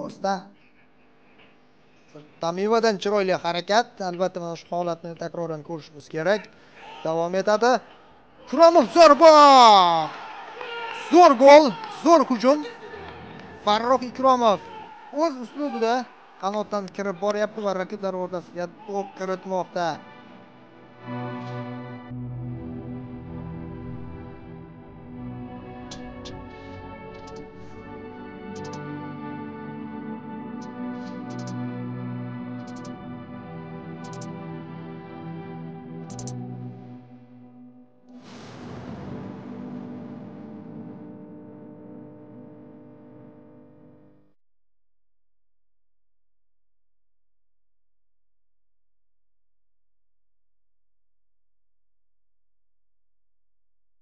Osta. Tamivadan chiroyli harakat. Albatta mana shu holatni takroran ko'rishimiz kerak. Davom etadi. Ikromov zarba! Zo'r gol, zo'r hujum. Farruh Ikromov o'z uslubida qanotdan kirib boryapti va raqiblar o'rtasiga to'p kiritmoqda.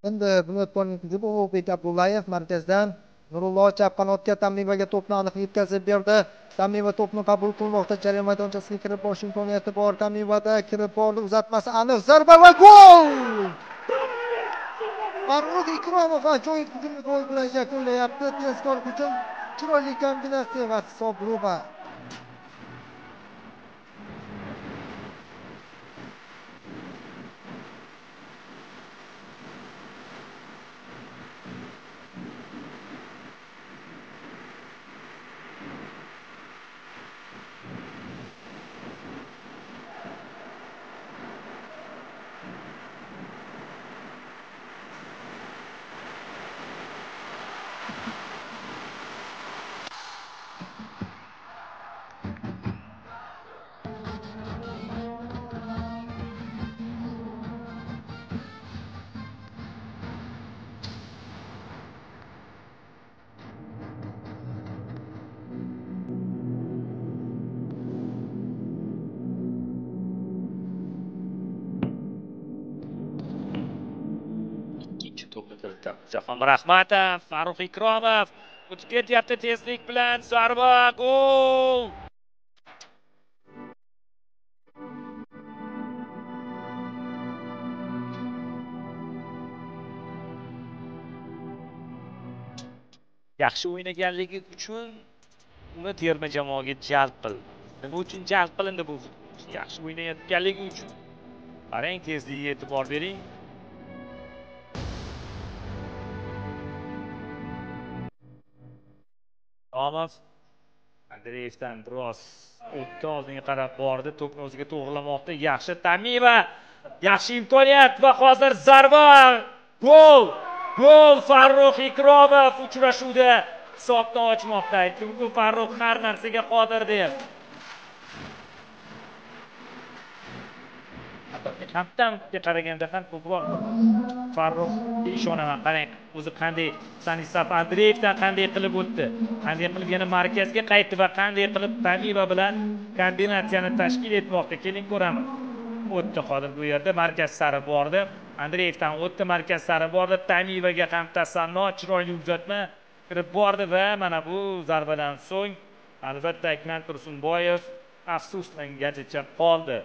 Endi Bunyodkorning qizi Ulug'bek Abdullayev markazdan Nurullo chap qanotga Tamivaga to'pni aniq yetkazib berdi. Tamiva to'pni qabul qilmoqda. Jarima maydonchasiga kirib borish imkoniyati bor. Tamivada kirib bordi. Uzatmasi aniq zarba va gol! Farruh Ikromov ajoyib hujumni gol bilan yakunlayapti. Tezkor hujum, chiroyli kombinatsiya va hisob ro'ba. Jahon Rahmatov, Farruh Ikromov o'tib ketyapti tezlik bilan, zarba, gol! Yaxshi o'ynaganligi uchun uni terma jamoaga jalb qildi. Nima uchun jalb qilindi bu? Yaxshi o'ynayotganligi uchun. Qarang, tezligiga e'tibor bering. Ikromov Andreyevdan biroz o'tga oldinga qarab bordi, to'pni o'ziga to'g'rilamoqda. Yaxshi Tamiva, yaxshi imkoniyat va hozir zarba, gol! Gol Farruh Ikromov uchrashuvda hisobni ochmoqda. Aytdim-ku, Farruh har narsaga qodir deb. Kamptamga qaraganda ham ko'proq Farruh ishonaman. Qarang, o'zi qanday Stanisław Andreyevdan qanday qilib o'tdi, qanday qilib yana markazga qaytdi va qanday qilib Tamiva bilan kombinatsiyani tashkil etmoqda. Keling ko'ramiz. O'tdi hozir bu yerda markaz sari bordi. Andreyevdan o'tdi, markaz sari bordi. Tamivaga ham tasanno, chiroyli uzatma kirib bordi va mana bu zarbadan so'ng albatta Akmal Tursunboyev afsuslanganicha qoldi.